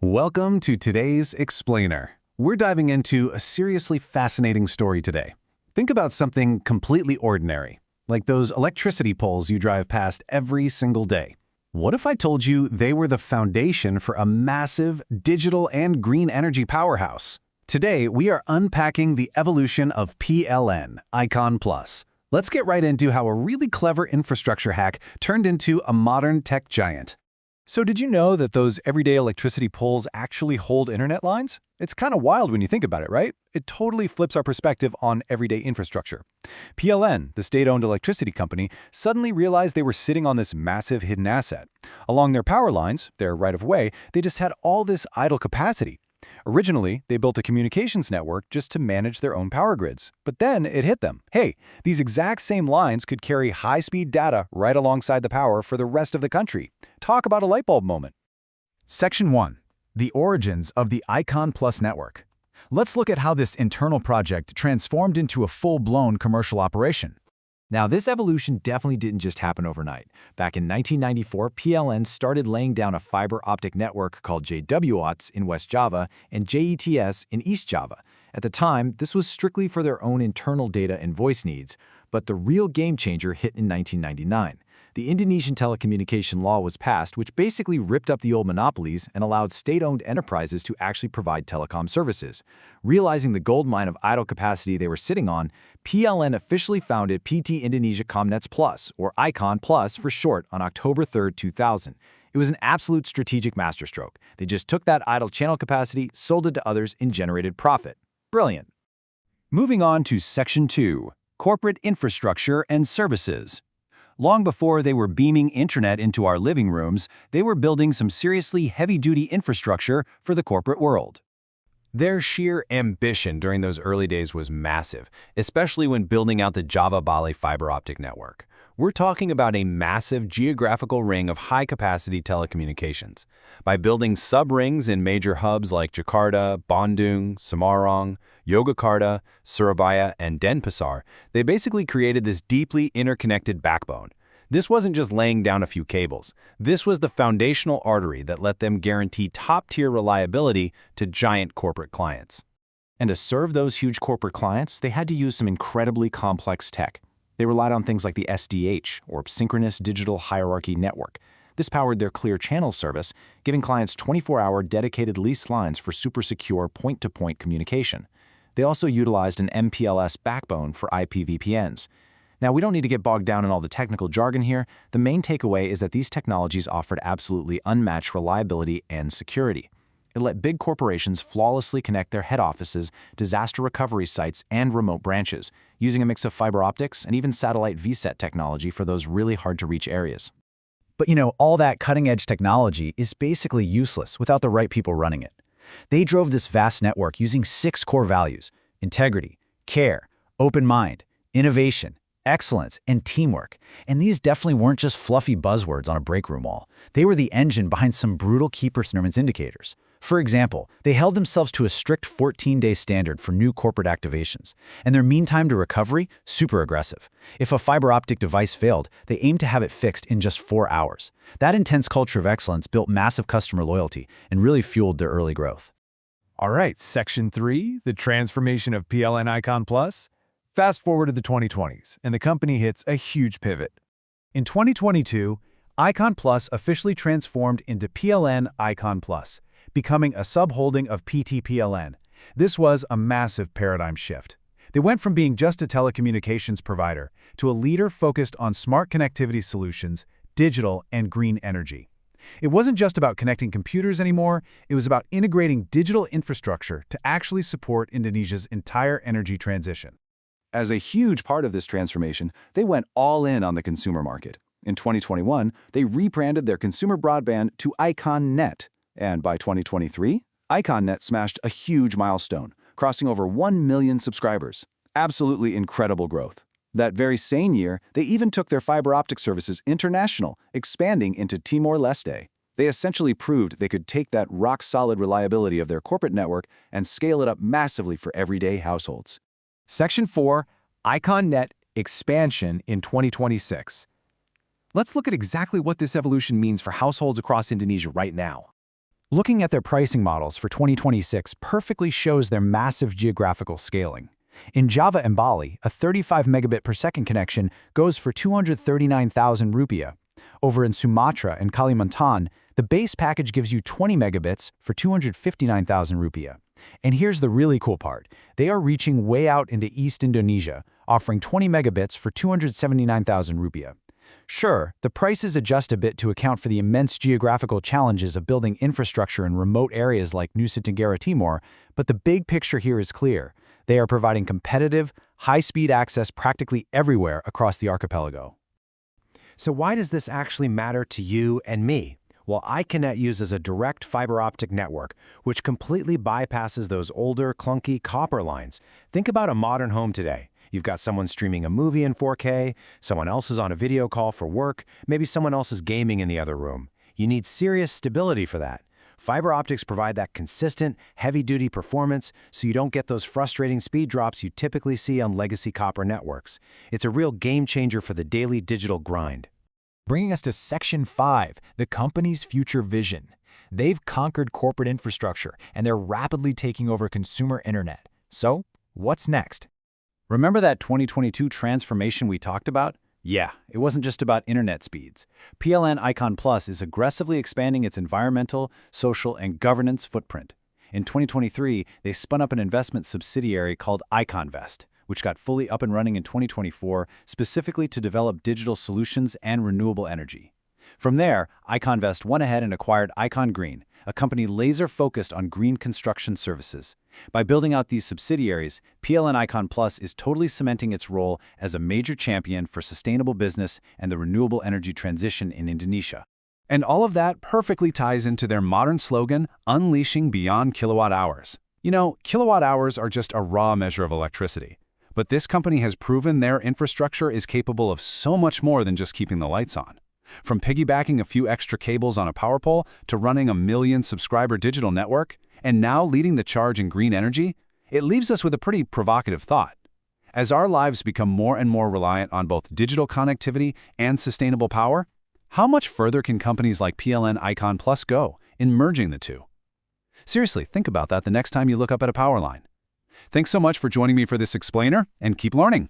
Welcome to today's Explainer. We're diving into a seriously fascinating story today. Think about something completely ordinary, like those electricity poles you drive past every single day. What if I told you they were the foundation for a massive digital and green energy powerhouse? Today, we are unpacking the evolution of PLN, Icon Plus. Let's get right into how a really clever infrastructure hack turned into a modern tech giant. So did you know that those everyday electricity poles actually hold internet lines? It's kind of wild when you think about it, right? It totally flips our perspective on everyday infrastructure. PLN, the state-owned electricity company, suddenly realized they were sitting on this massive hidden asset. Along their power lines, their right-of-way, they just had all this idle capacity. Originally, they built a communications network just to manage their own power grids. But then it hit them. Hey, these exact same lines could carry high-speed data right alongside the power for the rest of the country. Talk about a light bulb moment. Section 1. The origins of the Icon Plus network. Let's look at how this internal project transformed into a full-blown commercial operation. Now, this evolution definitely didn't just happen overnight. Back in 1994, PLN started laying down a fiber optic network called JWOTS in West Java and JETS in East Java. At the time, this was strictly for their own internal data and voice needs, but the real game changer hit in 1999. The Indonesian telecommunication law was passed, which basically ripped up the old monopolies and allowed state-owned enterprises to actually provide telecom services. Realizing the goldmine of idle capacity they were sitting on, PLN officially founded PT Indonesia Comnets Plus, or Icon Plus for short, on October 3, 2000. It was an absolute strategic masterstroke. They just took that idle channel capacity, sold it to others, and generated profit. Brilliant. Moving on to Section 2. Corporate Infrastructure and Services. Long before they were beaming internet into our living rooms, they were building some seriously heavy-duty infrastructure for the corporate world. Their sheer ambition during those early days was massive, especially when building out the Java-Bali fiber optic network. We're talking about a massive geographical ring of high-capacity telecommunications. By building sub-rings in major hubs like Jakarta, Bandung, Semarang, Yogyakarta, Surabaya, and Denpasar, they basically created this deeply interconnected backbone. This wasn't just laying down a few cables. This was the foundational artery that let them guarantee top-tier reliability to giant corporate clients. And to serve those huge corporate clients, they had to use some incredibly complex tech. They relied on things like the SDH, or Synchronous Digital Hierarchy Network. This powered their Clear Channel service, giving clients 24-hour dedicated leased lines for super secure point-to-point communication. They also utilized an MPLS backbone for IPVPNs. Now, we don't need to get bogged down in all the technical jargon here. The main takeaway is that these technologies offered absolutely unmatched reliability and security. It let big corporations flawlessly connect their head offices, disaster recovery sites, and remote branches, using a mix of fiber optics and even satellite VSAT technology for those really hard-to-reach areas. But all that cutting-edge technology is basically useless without the right people running it. They drove this vast network using 6 core values: integrity, care, open mind, innovation, excellence, and teamwork. And these definitely weren't just fluffy buzzwords on a break room wall. They were the engine behind some brutal key performance indicators. For example, they held themselves to a strict 14-day standard for new corporate activations, and their mean time to recovery, super aggressive. If a fiber optic device failed, they aimed to have it fixed in just 4 hours. That intense culture of excellence built massive customer loyalty and really fueled their early growth. All right, Section 3, the transformation of PLN Icon Plus. Fast forward to the 2020s, and the company hits a huge pivot. In 2022, Icon Plus officially transformed into PLN Icon Plus, becoming a sub-holding of PTPLN. This was a massive paradigm shift. They went from being just a telecommunications provider to a leader focused on smart connectivity solutions, digital, and green energy. It wasn't just about connecting computers anymore, it was about integrating digital infrastructure to actually support Indonesia's entire energy transition. As a huge part of this transformation, they went all in on the consumer market. In 2021, they rebranded their consumer broadband to IconNet. And by 2023, IconNet smashed a huge milestone, crossing over 1 million subscribers. Absolutely incredible growth. That very same year, they even took their fiber optic services international, expanding into Timor-Leste. They essentially proved they could take that rock-solid reliability of their corporate network and scale it up massively for everyday households. Section 4, IconNet Expansion in 2026. Let's look at exactly what this evolution means for households across Indonesia right now. Looking at their pricing models for 2026 perfectly shows their massive geographical scaling. In Java and Bali, a 35 megabit per second connection goes for 239,000 rupiah. Over in Sumatra and Kalimantan, the base package gives you 20 megabits for 259,000 rupiah. And here's the really cool part. They are reaching way out into East Indonesia, offering 20 megabits for 279,000 rupiah. Sure, the prices adjust a bit to account for the immense geographical challenges of building infrastructure in remote areas like Nusa Tenggara Timur, but the big picture here is clear. They are providing competitive, high-speed access practically everywhere across the archipelago. So why does this actually matter to you and me? Well, iConnect uses a direct fiber optic network, which completely bypasses those older, clunky copper lines. Think about a modern home today. You've got someone streaming a movie in 4K, someone else is on a video call for work, maybe someone else is gaming in the other room. You need serious stability for that. Fiber optics provide that consistent, heavy-duty performance so you don't get those frustrating speed drops you typically see on legacy copper networks. It's a real game changer for the daily digital grind. Bringing us to Section 5, the company's future vision. They've conquered corporate infrastructure, and they're rapidly taking over consumer internet. So, what's next? Remember that 2022 transformation we talked about? Yeah, it wasn't just about internet speeds. PLN Icon Plus is aggressively expanding its environmental, social, and governance footprint. In 2023, they spun up an investment subsidiary called IconVest, which got fully up and running in 2024 specifically to develop digital solutions and renewable energy. From there, IconVest went ahead and acquired Icon Green, a company laser-focused on green construction services. By building out these subsidiaries, PLN Icon Plus is totally cementing its role as a major champion for sustainable business and the renewable energy transition in Indonesia. And all of that perfectly ties into their modern slogan, Unleashing Beyond Kilowatt Hours. You know, kilowatt hours are just a raw measure of electricity. But this company has proven their infrastructure is capable of so much more than just keeping the lights on. From piggybacking a few extra cables on a power pole to running a 1 million subscriber digital network, and now leading the charge in green energy, it leaves us with a pretty provocative thought. As our lives become more and more reliant on both digital connectivity and sustainable power, how much further can companies like PLN Icon Plus go in merging the two? Seriously, think about that the next time you look up at a power line. Thanks so much for joining me for this explainer, and keep learning.